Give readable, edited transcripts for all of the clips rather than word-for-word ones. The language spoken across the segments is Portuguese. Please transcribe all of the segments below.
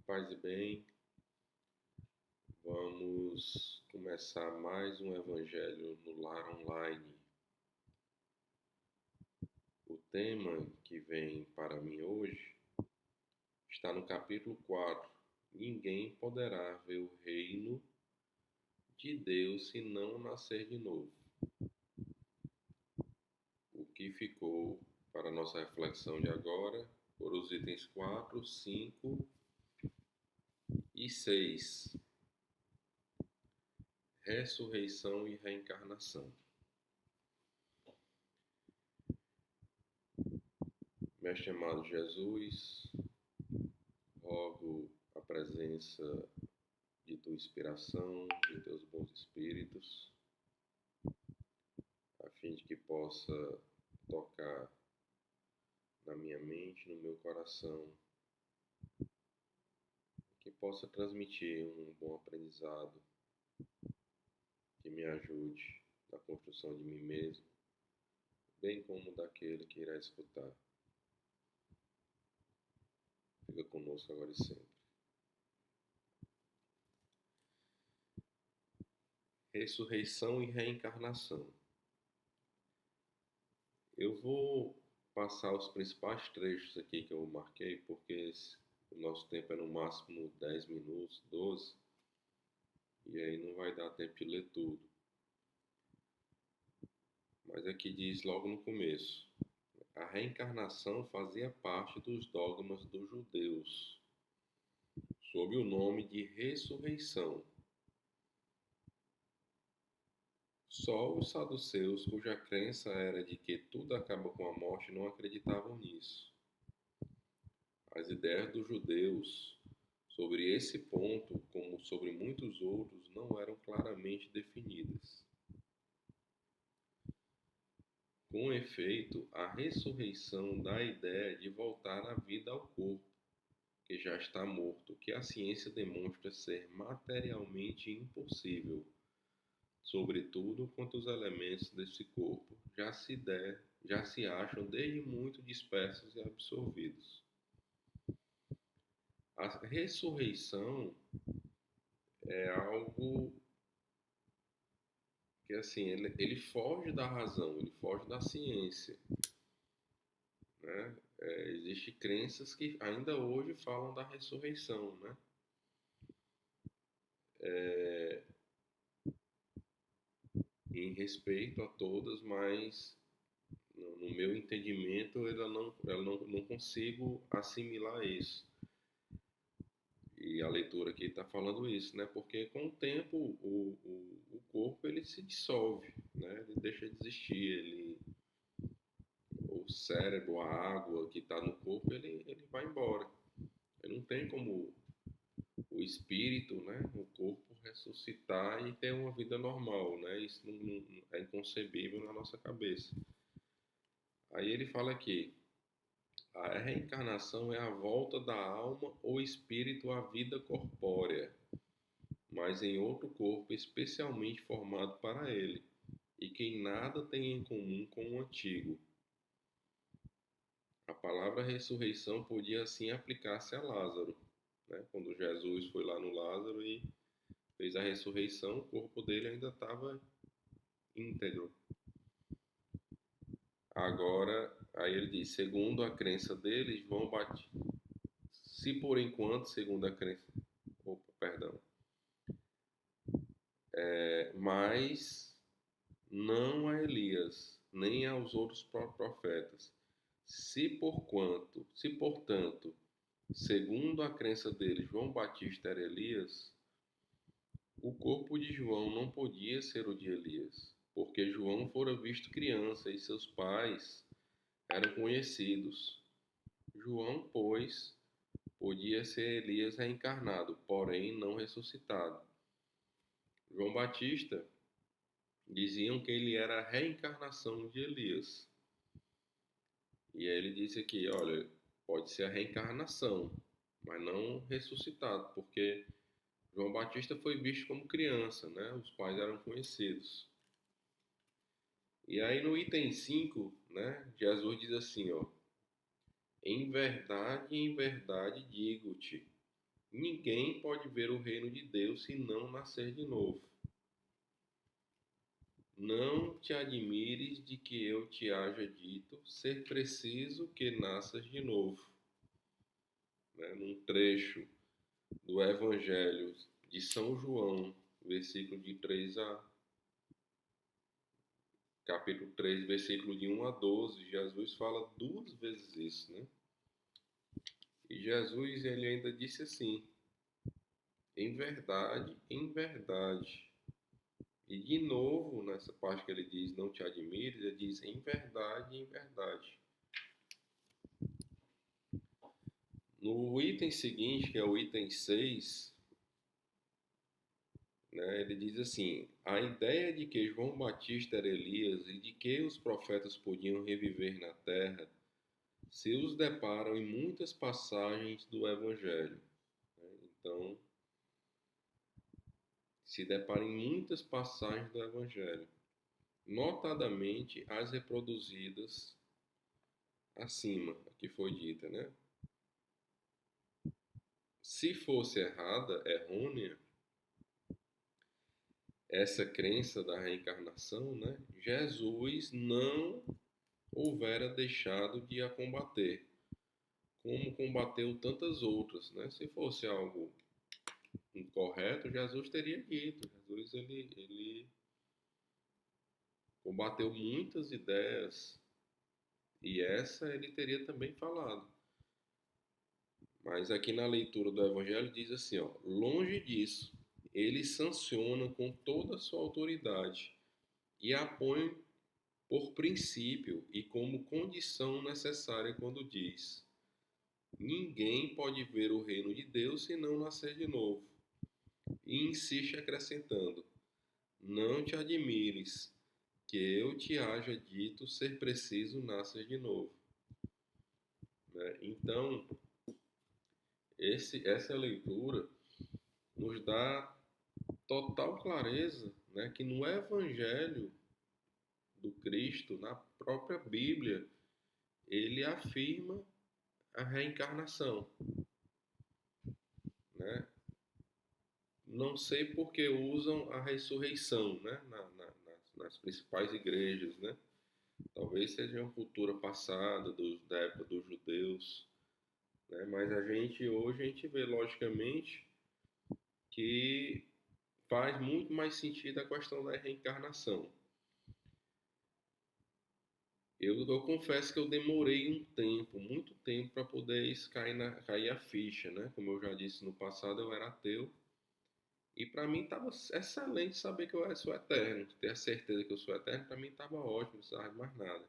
Paz e bem, vamos começar mais um Evangelho no Lar Online. O tema que vem para mim hoje está no capítulo 4. Ninguém poderá ver o reino de Deus se não nascer de novo. O que ficou para a nossa reflexão de agora foram os itens 4, 5 e 6. Ressurreição e reencarnação. Mestre amado Jesus, rogo a presença de tua inspiração, de teus bons espíritos, a fim de que possa tocar na minha mente, no meu coração, que possa transmitir um bom aprendizado, que me ajude na construção de mim mesmo, bem como daquele que irá escutar. Fica conosco agora e sempre. Ressurreição e reencarnação. Eu vou passar os principais trechos aqui que eu marquei, porque o nosso tempo é no máximo 10 minutos, 12, e aí não vai dar tempo de ler tudo. Mas aqui diz logo no começo: a reencarnação fazia parte dos dogmas dos judeus, sob o nome de ressurreição. Só os saduceus, cuja crença era de que tudo acaba com a morte, não acreditavam nisso. As ideias dos judeus sobre esse ponto, como sobre muitos outros, não eram claramente definidas. Com efeito, a ressurreição dá a ideia de voltar a vida ao corpo, que já está morto, que a ciência demonstra ser materialmente impossível, sobretudo quanto os elementos desse corpo já se acham desde muito dispersos e absorvidos. A ressurreição é algo que, assim, ele foge da razão, ele foge da ciência, né? Existem crenças que ainda hoje falam da ressurreição, né? Em respeito a todas, mas no meu entendimento eu não consigo assimilar isso. E a leitura aqui está falando isso, né? Porque com o tempo o corpo ele se dissolve, né? Ele deixa de existir, o cérebro, a água que está no corpo, ele vai embora. Ele não tem como o espírito, né? O corpo ressuscitar e ter uma vida normal, né? Isso não é inconcebível na nossa cabeça. Aí ele fala aqui: a reencarnação é a volta da alma ou espírito à vida corpórea, mas em outro corpo especialmente formado para ele, e que nada tem em comum com o antigo. A palavra ressurreição podia assim aplicar-se a Lázaro, né? Quando Jesus foi lá no Lázaro e fez a ressurreição, o corpo dele ainda estava íntegro. Agora, aí ele diz, segundo a crença deles, João Batista, se por enquanto, segundo a crença, mas não a Elias, nem aos outros profetas. Portanto, segundo a crença deles, João Batista era Elias, o corpo de João não podia ser o de Elias, porque João fora visto criança e seus pais eram conhecidos. João, pois, podia ser Elias reencarnado, porém não ressuscitado. João Batista diziam que ele era a reencarnação de Elias. E aí ele disse aqui, olha, pode ser a reencarnação, mas não ressuscitado, porque João Batista foi visto como criança, né? Os pais eram conhecidos. E aí no item 5, né, Jesus diz assim, ó: em verdade digo-te, Ninguém pode ver o reino de Deus se não nascer de novo. Não te admires de que eu te haja dito ser preciso que nasças de novo. Né? Num trecho do Evangelho de São João, versículo de 3 a capítulo 3, versículo de 1 a 12, Jesus fala duas vezes isso, né? E Jesus ele ainda disse assim: em verdade. E de novo, nessa parte que ele diz, não te admires, ele diz em verdade. No item seguinte, que é o item 6, né, ele diz assim: a ideia de que João Batista era Elias e de que os profetas podiam reviver na terra se os deparam em muitas passagens do Evangelho. Né? Então, se depara em muitas passagens do Evangelho, notadamente as reproduzidas acima, que foi dita, né? Se fosse errada, errônea, essa crença da reencarnação, né? Jesus não houvera deixado de a combater, como combateu tantas outras, né? Se fosse algo incorreto, Jesus teria dito. Jesus ele combateu muitas ideias e essa ele teria também falado. Mas aqui na leitura do Evangelho diz assim, ó, longe disso, ele sanciona com toda a sua autoridade e a põe por princípio e como condição necessária quando diz: ninguém pode ver o reino de Deus se não nascer de novo. E insiste acrescentando: não te admires que eu te haja dito ser preciso nascer de novo. Né? Então, essa leitura nos dá total clareza, né, que no Evangelho do Cristo, na própria Bíblia, ele afirma a reencarnação. Né? Não sei por que usam a ressurreição, né, nas principais igrejas. Né? Talvez seja uma cultura passada da época dos judeus. Né? Mas hoje a gente vê logicamente que faz muito mais sentido a questão da reencarnação. Eu confesso que eu demorei um tempo, muito tempo, para poder isso cair a ficha, né? Como eu já disse no passado, eu era ateu. E para mim estava excelente saber que eu sou eterno. Ter a certeza que eu sou eterno, para mim estava ótimo, não precisava de mais nada.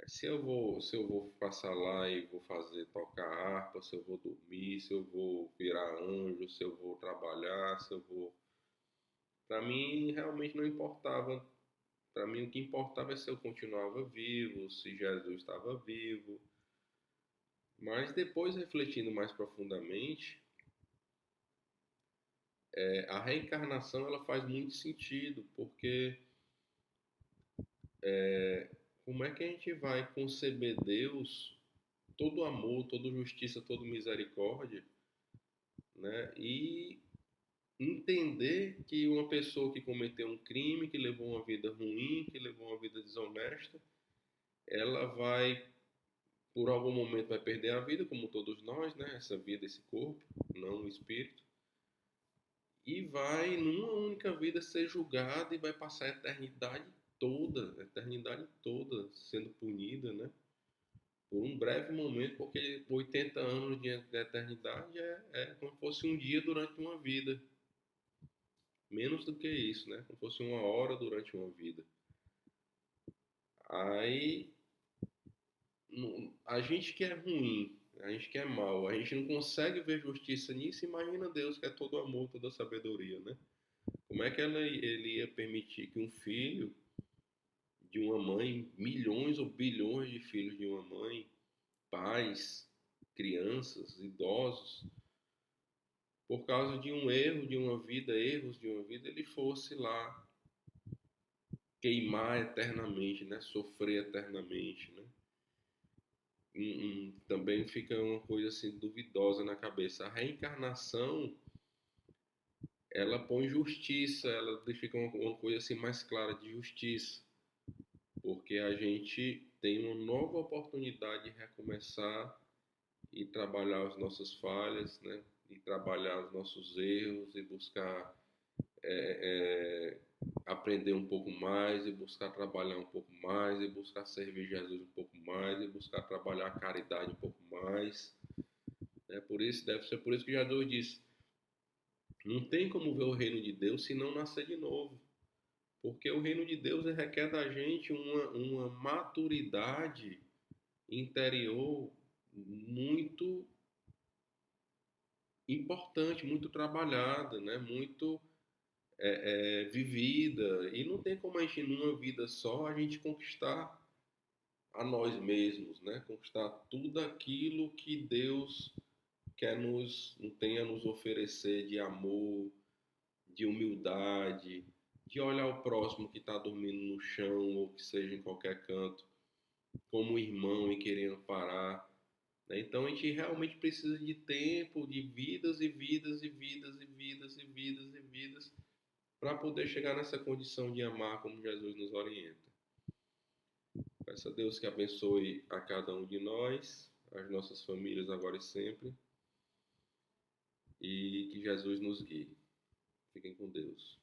Se eu vou passar lá e vou fazer tocar harpa, se eu vou dormir, se eu vou virar anjo, se eu vou trabalhar, se eu vou. Para mim realmente não importava. Para mim o que importava é se eu continuava vivo, se Jesus estava vivo. Mas depois, refletindo mais profundamente, a reencarnação ela faz muito sentido, porque como é que a gente vai conceber Deus, todo amor, toda justiça, toda misericórdia, né? E entender que uma pessoa que cometeu um crime, que levou uma vida ruim, que levou uma vida desonesta, ela vai, por algum momento, vai perder a vida, como todos nós, né? Essa vida, esse corpo, não o espírito. E vai, numa única vida, ser julgada e vai passar a eternidade toda sendo punida, né? Por um breve momento, porque 80 anos de eternidade é como se fosse um dia durante uma vida. Menos do que isso, né? Como se fosse uma hora durante uma vida. Aí, a gente que é ruim, a gente que é mal, a gente não consegue ver justiça nisso, imagina Deus que é todo amor, toda sabedoria, né? Como é que ele ia permitir que um filho de uma mãe, milhões ou bilhões de filhos de uma mãe, pais, crianças, idosos, por causa de um erro de uma vida, erros de uma vida, ele fosse lá queimar eternamente, né? Sofrer eternamente, né? também fica uma coisa assim duvidosa na cabeça. A reencarnação, ela põe justiça, ela fica uma coisa assim mais clara de justiça, porque a gente tem uma nova oportunidade de recomeçar e trabalhar as nossas falhas, né? E trabalhar os nossos erros e buscar é, aprender um pouco mais e buscar trabalhar um pouco mais e buscar servir Jesus um pouco mais e buscar trabalhar a caridade um pouco mais. É por isso, deve ser por isso que Jesus disse: não tem como ver o reino de Deus se não nascer de novo. Porque o reino de Deus requer da gente uma maturidade interior muito importante, muito trabalhada, né? Muito vivida. E não tem como a gente, numa vida só, a gente conquistar a nós mesmos, né? Conquistar tudo aquilo que Deus quer tem a nos oferecer de amor, de humildade, de olhar o próximo que está dormindo no chão ou que seja em qualquer canto, como irmão e querer amparar. Né? Então a gente realmente precisa de tempo, de vidas e vidas e vidas e vidas e vidas e vidas para poder chegar nessa condição de amar como Jesus nos orienta. Peço a Deus que abençoe a cada um de nós, as nossas famílias agora e sempre, e que Jesus nos guie. Fiquem com Deus.